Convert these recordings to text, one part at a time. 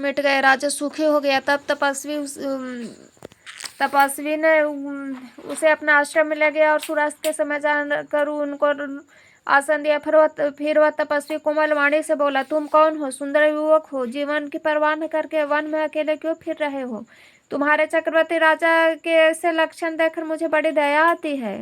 मिट गए, राजा सुखी हो गया। तब तपस्वी ने उसे अपना आश्रम में ले गया और सूर्यास्त के समय जाकर उनको आसन दिया। फिर वह तपस्वी कोमल वाणी से बोला, तुम कौन हो? सुंदर युवक हो, जीवन की परवाह न करके वन में अकेले क्यों फिर रहे हो? तुम्हारे चक्रवर्ती राजा के ऐसे लक्षण देखकर मुझे बड़ी दया आती है।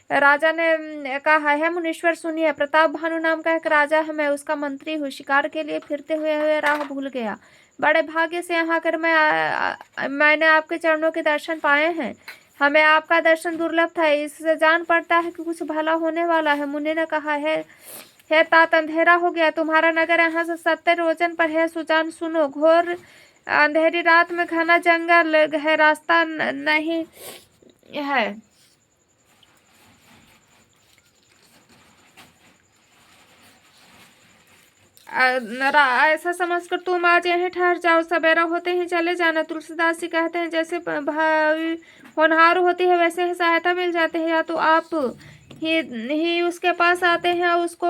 राजा ने कहा, है मुनीश्वर सुनिए, प्रताप भानु नाम का एक राजा है, मैं उसका मंत्री हूँ। शिकार के लिए फिरते हुए राह भूल गया। बड़े भाग्य से यहाँ कर मैंने आपके चरणों के दर्शन पाए हैं। हमें आपका दर्शन दुर्लभ था, इससे जान पड़ता है कि कुछ भला होने वाला है। मुनि ने कहा, है तात, अंधेरा हो गया, तुम्हारा नगर यहाँ से 70 योजन पर है। सुजान सुनो, घोर अंधेरी रात में घना जंगल है, रास्ता नहीं है। ऐसा समझकर तुम आज यहीं ठहर जाओ, सवेरा होते ही चले जाना। तुलसीदास जी कहते हैं, जैसे भावी होनहार होती है वैसे ही सहायता मिल जाती है। या तो आप ही उसके पास आते हैं, उसको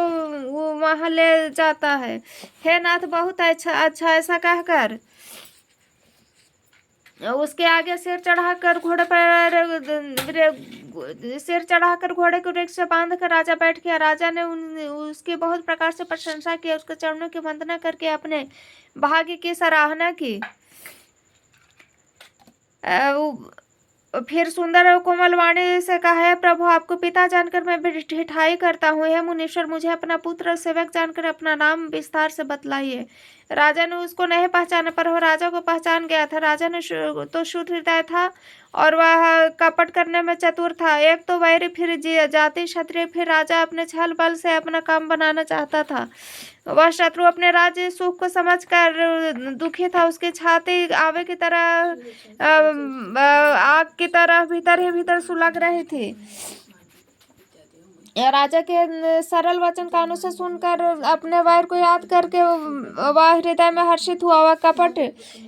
वो वहां ले जाता है। हे नाथ, बहुत अच्छा। ऐसा कहकर उसके आगे सिर चढ़ाकर घोड़े को वृक्ष से बांध कर राजा बैठ गया। राजा ने उसकी बहुत प्रकार से प्रशंसा की, उसके चरणों की वंदना करके अपने भाग्य की सराहना की। फिर सुंदर और कोमल वाणी से कहा, है प्रभु, आपको पिता जानकर मैं ढिठाई करता हूँ। हे मुनीश्वर, मुझे अपना पुत्र और सेवक जानकर अपना नाम विस्तार से बतलाइए। राजा ने उसको नहीं पहचाना, पर वह राजा को पहचान गया था। राजा ने तो शुद्ध हृदय था और वह कपट करने में चतुर था। एक तो वैरी, फिर जाति क्षत्रिय, फिर राजा अपने छल बल से अपना काम बनाना चाहता था। वह शत्रु अपने राज्य सुख को समझकर दुखी था। उसकी छाती आवे की तरह आग की तरह भीतर ही भीतर सुलग रही थी। राजा के सरल वचन कानों से सुनकर अपने वैर को याद करके वह हृदय में हर्षित हुआ। वह कपट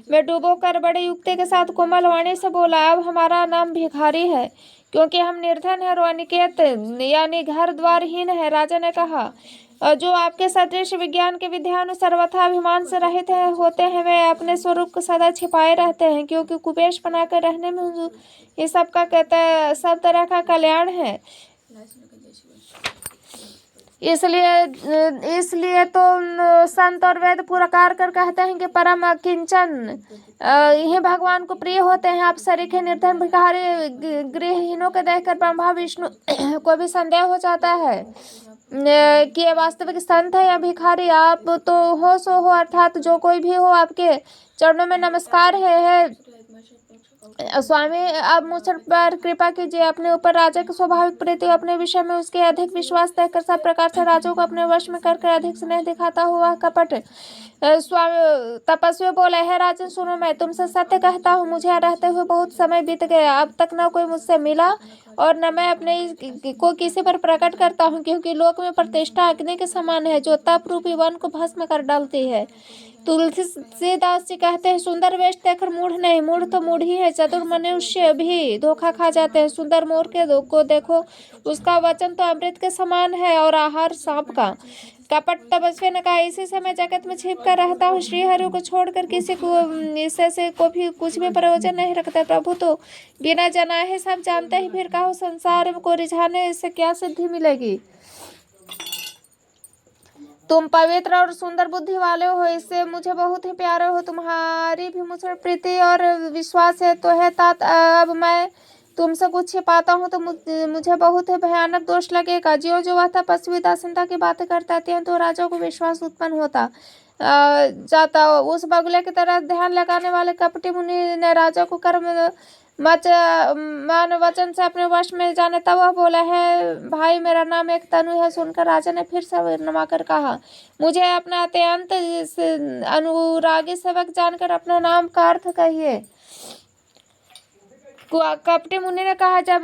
में डूबोकर बड़ी युक्ति के साथ कोमल वाणी से बोला, अब हमारा नाम भिखारी है, क्योंकि हम निर्धन है और अनिकेत यानी घर द्वारहीन है। राजा ने कहा, जो आपके सदृश विज्ञान के विद्वान सर्वथा अभिमान से रहित होते हैं, वे अपने स्वरूप को सदा छिपाए रहते हैं, क्योंकि कुबेश बनाकर रहने में ये सब तरह का कल्याण है। इसलिए तो संत और वेद पुरकार कर कहते हैं कि परम किंचन ये भगवान को प्रिय होते हैं। आप सरीखे निर्धन भिखारी गृहहीनों के देखकर ब्रह्मा विष्णु को भी संदेह हो जाता है कि ये वास्तविक संत है या भिखारी। आप तो हो सो हो, अर्थात जो कोई भी हो, आपके चरणों में नमस्कार है स्वामी। आप मुझ पर कृपा कीजिए, अपने ऊपर राजा की स्वाभाविक प्रीति, अपने विषय में उसके अधिक विश्वास देखकर सब प्रकार से राजा को अपने वश में कर अधिक स्नेह दिखाता हुआ कपट स्वामी तपस्वी बोले, है राजन सुनो, मैं तुमसे सत्य कहता हूँ, मुझे रहते हुए बहुत समय बीत गया। अब तक न कोई मुझसे मिला और न मैं अपने को किसी पर प्रकट करता हूँ, क्योंकि लोक में प्रतिष्ठा अग्नि के समान है, जो तप रूपी वन को भस्म कर डालती है। तुलसीदास जी कहते हैं, सुंदर वेश देखकर मूढ़ नहीं, मूढ़ तो मूढ़ ही है, चतुर मनुष्य भी धोखा खा जाते हैं। सुंदर मोर के को देखो, उसका वचन तो अमृत के समान है और आहार सांप का। कपट तपस्वी ने कहा, इसी समय जगत में छिप कर रहता हूँ, श्रीहरि को छोड़कर किसी को इससे को भी कुछ भी प्रयोजन नहीं रखता। प्रभु तो बिना जनाए सब जानते ही, फिर कहो संसार को रिझाने इससे क्या सिद्धि मिलेगी? तुम पवित्र और सुंदर बुद्धि वाले हो, इससे मुझे बहुत ही प्यारे हो, तुम्हारी भी मुझ पर प्रीति और विश्वास है। तो है तात, अब मैं तुमसे कुछ छिपाता हूँ तो मुझे बहुत ही भयानक दोष लगेगा। ज्यों जो वह तपस्वी दासनता की बातें करता है तो राजा को विश्वास उत्पन्न होता जाता। उस बगुले की तरह ध्यान लगाने वाले कपटी मुनि ने राजा को कर्म मान वचन से अपने वश में जाने तब वह बोला, है भाई, मेरा नाम एक तनु है। सुनकर राजा ने फिर से नमाकर कहा, मुझे अपना अत्यंत अनुरागी सेवक जानकर अपना नाम का अर्थ कहिए। कपटी मुनि ने कहा, जब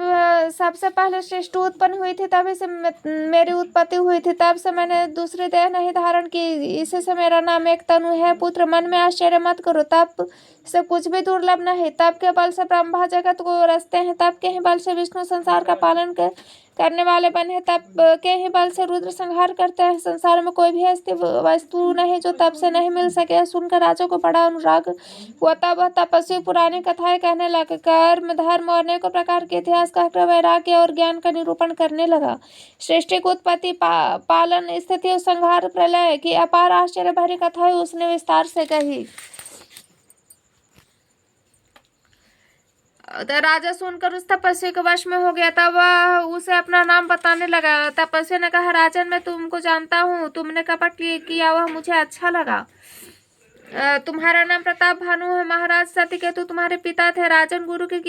सबसे पहले सृष्टि उत्पन्न हुई थी तभी से मेरी उत्पत्ति हुई थी, तब से मैंने दूसरी देह नहीं धारण की, इसी से मेरा नाम एक तनु है। पुत्र, मन में आश्चर्य मत करो, तप से कुछ भी दुर्लभ नहीं। तप के बल से ब्रह्मा जगत को रचते हैं, तप के ही बल से विष्णु संसार का पालन करने वाले बने, तप के ही बल से रुद्र संहार करते हैं। संसार में कोई भी ऐसी वस्तु नहीं जो तप से नहीं मिल सके। सुनकर राजा को बड़ा अनुराग हुआ। तब वह तपस्वी पुरानी कथाएं कहने लगे, कर्म धर्म और अनेकों प्रकार के इतिहास कहकर वैराग्य और ज्ञान का निरूपण करने लगा। सृष्टि की उत्पत्ति, पालन, स्थिति और संहार, प्रलय की अपार आश्चर्य भरी कथाएं उसने विस्तार से कही। तो राजा सुनकर उस तपस्वी के वश में हो गया। तब वह उसे अपना नाम बताने लगा। तपस्वी ने कहा, राजन, मैं तुमको जानता हूँ, तुमने कपट किया वह मुझे अच्छा लगा। तुम्हारा नाम प्रताप भानु है। महाराज सत्यकेतु तुम्हारे पिता थे। राजन, गुरु की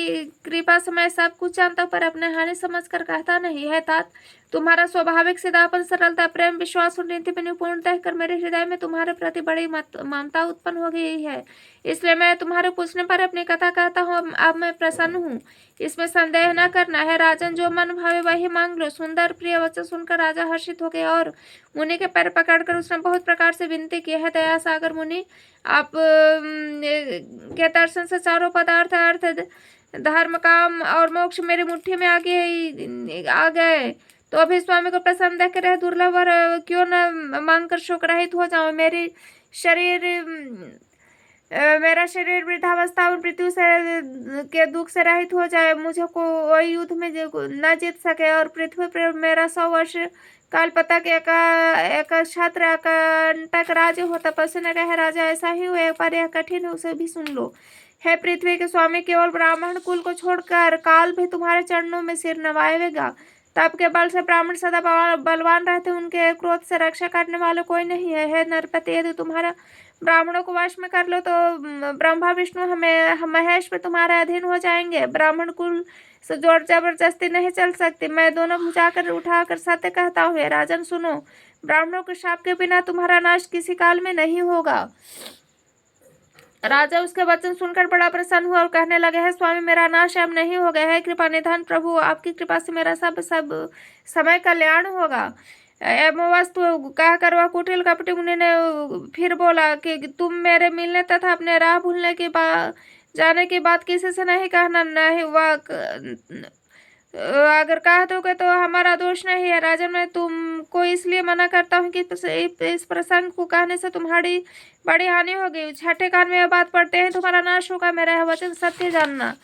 कृपा से मैं सब कुछ जानता हूँ, पर अपने हानि समझकर कहता नहीं है। तात, तुम्हारा स्वाभाविक सीधापन, सरलता, प्रेम, विश्वास और नीति में निपुण देखकर मेरे हृदय में तुम्हारे प्रति बड़ी ममता उत्पन्न हो गई है। इसलिए मैं तुम्हारे पूछने पर अपनी कथा कहता हूँ। अब मैं प्रसन्न हूँ, इसमें संदेह न करना है। राजन, जो मन भावे वही मांग लो। सुंदर प्रिय वचन सुनकर राजा हर्षित हो गया और मुनि के पैर पकड़कर उसने बहुत प्रकार से विनती की है। दया सागर मुनि, आप के दर्शन से चारों पदार्थ, अर्थ, धर्म, काम और मोक्ष मेरी मुट्ठी में आ गए। तो अभी स्वामी को प्रसन्न देख रहे, दुर्लभ और क्यों न मांग कर शोक रहित हो जाऊं। मेरा शरीर वृद्धावस्था और मृत्यु से के दुख से रहित हो जाए। मुझे कोई युद्ध में न जीत सके और पृथ्वी पर मेरा 100 वर्ष काल पता के एक छात्र कंटक राज्य हो। तपस्या ने कहा, राजा, ऐसा ही हुए, पर यह कठिन है, उसे भी सुन लो। हे पृथ्वी के स्वामी, केवल ब्राह्मण कुल को छोड़कर काल भी तुम्हारे चरणों में सिर नवाएगा। तप के बल से ब्राह्मण सदा बलवान रहते, उनके क्रोध से रक्षा करने वाले कोई नहीं है। हे नरपति, यदि तुम्हारा ब्राह्मणों को वश में कर लो तो ब्रह्मा विष्णु महेश में तुम्हारे अधीन हो जाएंगे। ब्राह्मण कुल से जोर जबरदस्ती नहीं चल सकती। मैं दोनों भुजाकर उठाकर सत्य कहता हूँ। हे राजन, सुनो, ब्राह्मणों के शाप के बिना तुम्हारा नाश किसी काल में नहीं होगा। राजा उसके वचन सुनकर बड़ा प्रसन्न हुआ और कहने लगे, है स्वामी, मेरा नाश अब नहीं होगा। है कृपा निधान प्रभु, आपकी कृपा से मेरा सब समय कल्याण होगा। एवं वस्तु कहकर वह कुटिल कपटी मुनि ने फिर बोला कि तुम मेरे मिलने तथा अपने राह भूलने की जाने की बात किसी से नहीं कहना। नहीं, वह अगर कह दोगे तो हमारा दोष नहीं है। राजन, मैं तुमको इसलिए मना करता हूँ कि इस प्रसंग को कहने से तुम्हारी बड़ी हानि होगी। छठे कान में यह बात पढ़ते हैं, तुम्हारा नाश होगा। मेरा यह वचन सत्य जानना।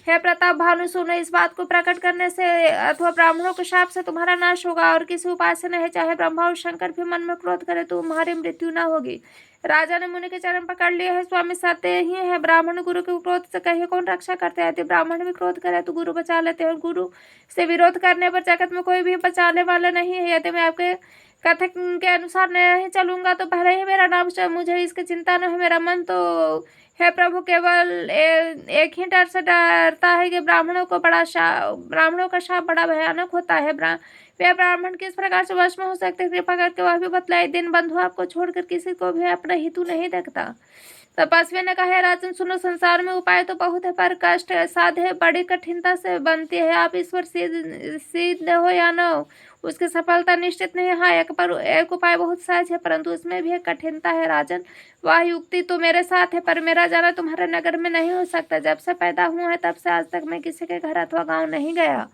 हे प्रताप भानु, सुनो, इस बात को प्रकट करने से अथवा ब्राह्मणों के शाप से तुम्हारा नाश होगा और किसी उपाय से नहीं। चाहे ब्रह्मा और शंकर भी मन में क्रोध करे तो तुम्हारी मृत्यु न होगी। राजा ने मुनि के चरण पकड़ लिए, है स्वामी, सत्य ही है। ब्राह्मण गुरु के क्रोध से कहिए कौन रक्षा करते हैं। यदि ब्राह्मण भी क्रोध करे तो गुरु बचा लेते हैं, और गुरु से विरोध करने पर जगत में कोई भी बचाने वाला नहीं है। यदि मैं आपके कथक के अनुसार नहीं चलूंगा तो भले ही मेरा नाम, मुझे इसकी चिंता न है। मेरा मन तो हे प्रभु केवल एक ही डर से डरता है कि ब्राह्मणों का शाप बड़ा भयानक होता है। वे ब्राह्मण किस प्रकार से वश में हो सकते, कृपा करके वह भी बतलाए। दिन बंधु आपको छोड़कर किसी को भी अपना हितु नहीं देखता। तपस्वी ने कहा, राजन सुनो, संसार में उपाय तो बहुत है, पर कष्ट साधे बड़ी कठिनता से बनती है। आप ईश्वर सिद्ध हो या न हो, उसकी सफलता निश्चित नहीं। हाँ, एक उपाय बहुत सहज है, परंतु उसमें भी एक कठिनता है। राजन, वह युक्ति तो मेरे साथ है, पर मेरा जाना तुम्हारे नगर में नहीं हो सकता। जब से पैदा हुआ है तब से आज तक मैं किसी के घर अथवा गाँव नहीं गया।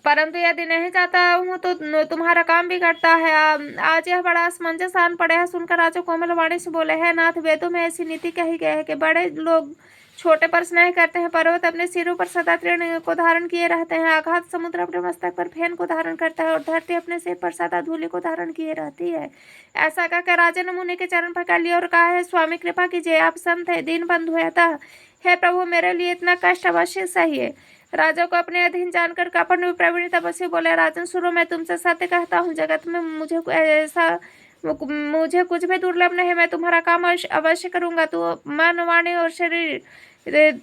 परंतु यदि नहीं चाहता हूँ तो तुम्हारा काम बिगड़ता है। आज यह बड़ा असमंजस आन पड़े है। सुनकर राजा कोमल वाणी से बोले, है नाथ, वेदों में ऐसी नीति कही गई है कि बड़े लोग छोटे पर स्नेह करते हैं। पर्वत अपने सिरों पर सदा तृण को धारण किए रहते हैं। आघात समुद्र अपने मस्तक पर फेन को धारण करता है, और धरती अपने सिर पर सदा धूलि को धारण किए रहती है। ऐसा कहकर राजा ने मुनि के चरण पकड़ लिए और कहा, है स्वामी, कृपा कीजिए, आप संत है, दीन बंधु है, अतः हे प्रभु, मेरे लिए इतना कष्ट अवश्य सही है। राजा को अपने अधीन जानकर कपट में प्रवीण तपस्वी बोले, राजन सुनो, मैं तुमसे सत्य कहता हूँ, जगत में मुझे कुछ भी दुर्लभ नहीं। मैं तुम्हारा काम अवश्य करूंगा। तो मन, वाणी और शरीर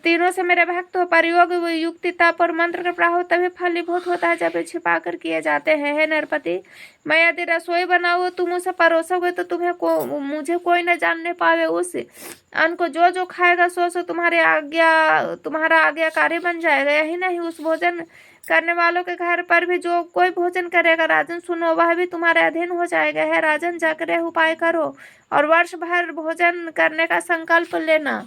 तीनों से मेरे भक्त हो। पर योग, युक्ति, तप और मंत्र का प्रभाव तभी फलीभूत होता है जब छिपा कर किए जाते हैं। हे नरपति, मैं यदि रसोई बनाऊँ, तुम उसे परोसोगे तो मुझे कोई न जानने पावे। उस अन्न को जो जो खाएगा सो तुम्हारा आज्ञाकारी बन जाएगा। यही नहीं, उस भोजन करने वालों के घर पर भी जो कोई भोजन करेगा, राजन सुनो, वह भी तुम्हारे अधीन हो जाएगा। है राजन, जाकर उपाय करो और वर्ष भर भोजन करने का संकल्प लेना।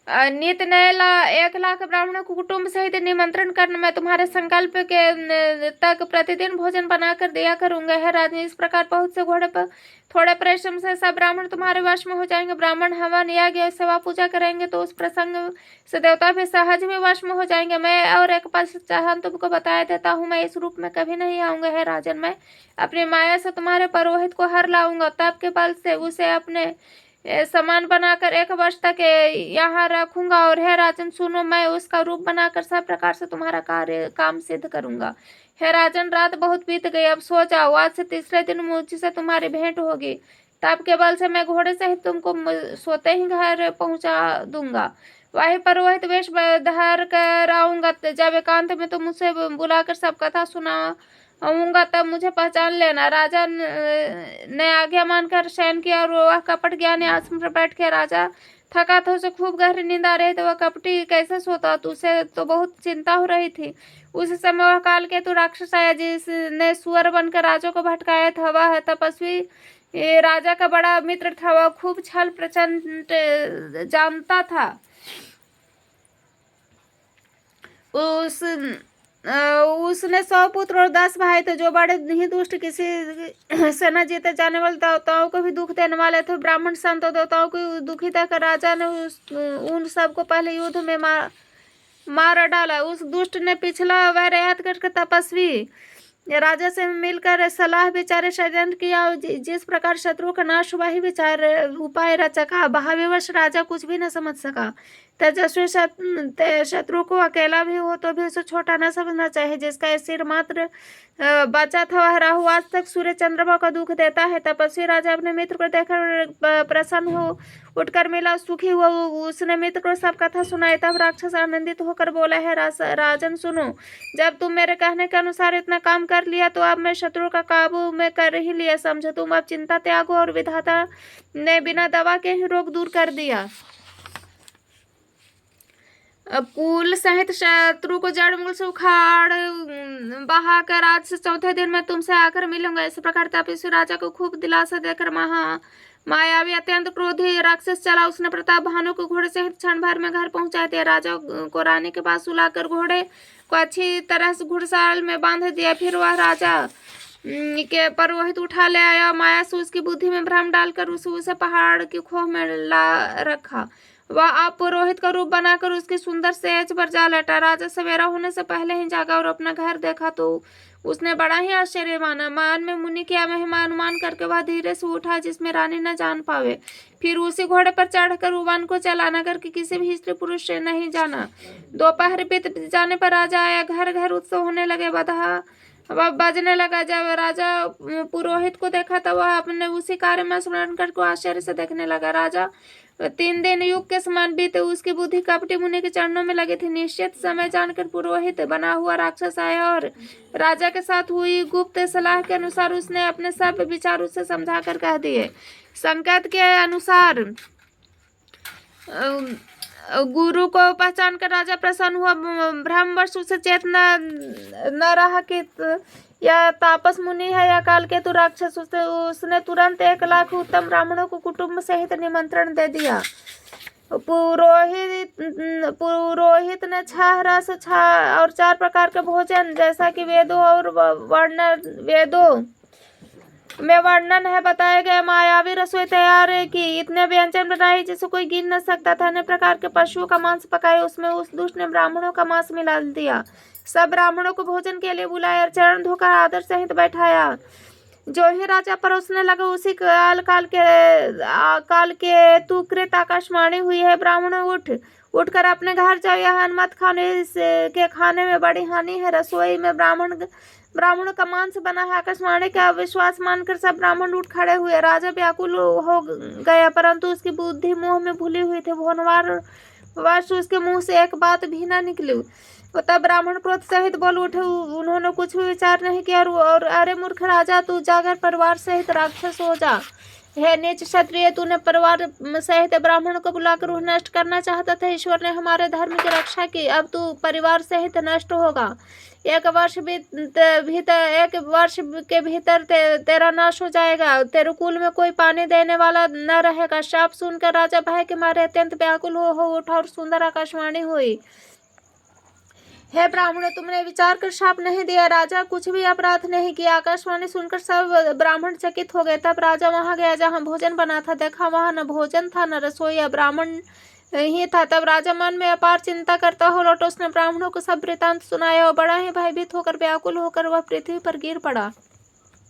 नित नए 1 लाख ब्राह्मणों को कुटुंब सहित निमंत्रण करने में तुम्हारे संकल्प के तक प्रतिदिन भोजन बनाकर दिया करूंगा। है राजन, इस प्रकार बहुत से घोड़े पर थोड़े परिश्रम से सब ब्राह्मण तुम्हारे वश में हो जाएंगे। ब्राह्मण हवन यज्ञ सेवा पूजा करेंगे तो उस प्रसंग से देवता भी सहज में वश में हो जाएंगे। मैं और एक पश्चात तुमको बताया देता हूँ, मैं इस रूप में कभी नहीं आऊंगा। है राजन, मैं अपनी माया से तुम्हारे पुरोहित को हर लाऊंगा, तब के बल से उसे अपने समान बनाकर 1 वर्ष तक यहाँ रखूंगा। और है राजन सुनो, मैं उसका रूप बनाकर सब प्रकार से तुम्हारा काम सिद्ध करूंगा। हे राजन, रात बहुत बीत गई, अब सो जाओ। आज से तीसरे दिन मुझसे तुम्हारी भेंट होगी, तब के बल से मैं घोड़े सहित तुमको सोते ही घर पहुंचा दूंगा। वही पुरोहित वेश धार कर आऊंगा। जब एकांत में तुम मुझसे बुलाकर सब कथा सुनाऊंगा तब मुझे पहचान लेना। राजा ने आज्ञा मानकर शयन किया और वह कपट ज्ञानी आसन पर बैठ के राजा थका था, उसे खूब गहरी नींद आ रही थी। वह कपटी कैसे सोता, तो उसे तो बहुत चिंता हो रही थी। उस समय वह कालकेतु राक्षस आया जिसने सुअर बनकर राजा को भटकाया था। वह तपस्वी राजा का बड़ा मित्र था। वह खूब छल प्रचंड जानता था। उसने 100 पुत्र और 10 भाई थे जो बड़े ही दुष्ट, किसी से न जीते जाने वाले देवताओं को भी दुख देने वाले थे। ब्राह्मण संत देवताओं को दुखी देकर राजा ने उन सबको पहले युद्ध में मार डाला। उस दुष्ट ने पिछला वैर याद करके तपस्वी राजा से मिलकर सलाह विचारे षड्यंत्र किया। जिस प्रकार शत्रु का नाश हुआ ही विचार उपाय रचा। भाव्यवश राजा कुछ भी न समझ सका। तेजस्वी शत्रु को अकेला भी हो तो भी उसे छोटा न समझना चाहिए। जिसका सिर मात्र बचा था वह राहु आज तक सूर्य चंद्रमा का दुख देता है। तपस्वी राजा अपने मित्र को देखकर प्रसन्न हो उठकर मिला, सुखी हुआ। उसने मित्र को सब कथा सुनाई। तब राक्षस आनंदित होकर बोला, है राजन सुनो, जब तुम मेरे कहने के अनुसार इतना काम कर लिया तो अब मैं शत्रु का काबू में कर ही लिया समझो। तुम अब चिंता त्यागो, और विधाता ने बिना दवा के ही रोग दूर कर दिया। कुल सहित शत्रु को जड़ मूल से उखाड़ बहाकर आज से 4थे दिन में तुमसे आकर मिलूंगा। इस प्रकार तपस्वी राजा को खूब दिलासा देकर मायावी अत्यंत क्रोधी राक्षस चला। उसने प्रताप भानु को घोड़े सहित क्षण भर में घर पहुंचा दिया। राजा को रानी के पास सुलाकर घोड़े को अच्छी तरह से घुड़साल में बांध दिया। फिर वह राजा के पुरोहित उठा ले आया। माया से उसकी बुद्धि में भ्रम डालकर उसे पहाड़ की खोह में ला रखा। वह आप पुरोहित का रूप बनाकर उसकी सुंदर सेज पर जा लेटा। राजा सवेरा होने से पहले ही जागा और अपना घर देखा तो उसने बड़ा ही आश्चर्य माना। मान में मुनि क्या महिमा अनुमान करके वह धीरे से उठा जिसमें रानी न जान पावे। फिर उसी घोड़े पर चढ़कर वन को चला, नगर के किसी भी स्त्री पुरुष से नहीं जाना। दोपहर बीत जाने पर राजा आया। घर घर उत्सव होने लगे, बधा बजने लगा। जब राजा पुरोहित को देखा तब वह अपने उसी कार्य में स्मरण करके आश्चर्य से देखने लगा। राजा 3 दिन युग के समान बीते। उसकी बुद्धि कपटी मुनि के चरणों में लगी थी। निश्चित समय जानकर पुरोहित बना हुआ राक्षस आया और राजा के साथ हुई गुप्त सलाह के अनुसार उसने अपने सब विचार उससे समझाकर कह दिए। संकेत के अनुसार गुरु को पहचान कर राजा प्रसन्न हुआ। भ्रमवश उसे चेतना न रहा कि यह तापस मुनि है या कालकेतु राक्षस। उसने तुरंत 1 लाख उत्तम ब्राह्मणों को कुटुंब सहित निमंत्रण दे दिया। पुरोहित ने 6 रस और 4 प्रकार के भोजन जैसा कि वेदों और वेदों में वर्णन है बताए गए मायावी रसोई तैयार की। इतने व्यंजन बनाए जिसे कोई गिन न सकता था। अन्य प्रकार के पशुओं का मांस पकाए, उसमें उस दुष्ट ने ब्राह्मणों का मांस मिला दिया। सब ब्राह्मणों को भोजन के लिए बुलाया और चरण धोकर आदर सहित बैठाया। जो ही राजा परोसने लगा उसी काल के तुकृत आकाशवाणी हुई है, ब्राह्मणों उठकर अपने घर जाओ। यह अनमत के खाने में बड़ी हानि है। रसोई में ब्राह्मणों का मांस बना है। आकाशवाणी का विश्वास मानकर सब ब्राह्मण उठ खड़े हुए। राजा व्याकुल हो गया, परंतु उसकी बुद्धि मोह में भूली हुई थी। भोनवार वर्ष उसके मुंह से एक बात भी न निकली। तब ब्राह्मण क्रोध सहित बोल उठे। उन्होंने कुछ भी विचार नहीं किया और अरे मूर्ख राजा, तू जाकर परिवार सहित राक्षस हो जा। हे नीच क्षत्रिय, तूने परिवार सहित ब्राह्मण को बुलाकर उन्हें नष्ट करना चाहता था। ईश्वर ने हमारे धर्म की रक्षा की, अब तू परिवार सहित नष्ट होगा। 1 वर्ष एक वर्ष के भीतर तेरा नाश हो जाएगा। तेरे कुल में कोई पानी देने वाला न रहेगा। शाप सुनकर राजा भय के मारे अत्यंत व्याकुल हो उठा और सुंदर आकाशवाणी हुई, हे ब्राह्मणों, तुमने विचार कर शाप नहीं दिया, राजा कुछ भी अपराध नहीं किया। आकाशवाणी सुनकर सब ब्राह्मण चकित हो गए। तब राजा वहां गया जहां भोजन बना था, देखा वहां न भोजन था न रसोई, ब्राह्मण ही था। तब राजा मन में अपार चिंता करता हो लौटा। उसने ब्राह्मणों को सब वृतांत सुनाया और बड़ा ही भयभीत होकर व्याकुल होकर वह पृथ्वी पर गिर पड़ा।